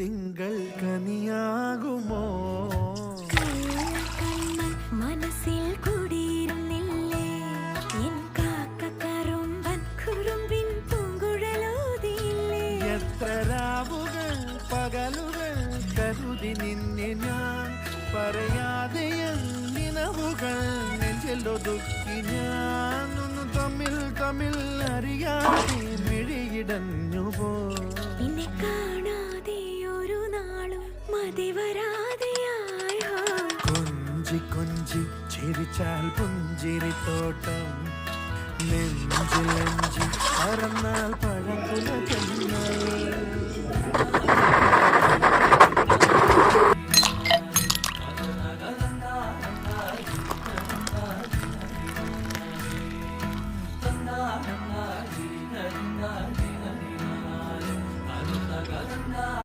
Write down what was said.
തിങ്കൾ കനിയാകുമോ മനസ്സിൽ കുടിയിരുന്നില്ലേ എൻ കാക്കറുമ്പൻ കുറുമ്പിൻ പൂങ്കുഴലോതിയില്ലേ എത്ര രാവുകൾ പകലുകൾ കരുതി നിന്നെ ഞാൻ പറയാതെ നിനവുകൾ നെഞ്ചിലൊതുക്കി ഞാൻ ഒന്ന് തമ്മിൽ തമ്മിൽ അറിയാതെ മിഴിയിടഞ്ഞു പോ നിന്നെ കാണാതെ ഒരു നാളും മതി വരാതെയായോ കൊഞ്ചി കൊഞ്ചി ചിരിച്ചാൽ പുഞ്ചിരിത്തോട്ടം നെഞ്ചിലഞ്ചി പറന്നാൽ പഴകുല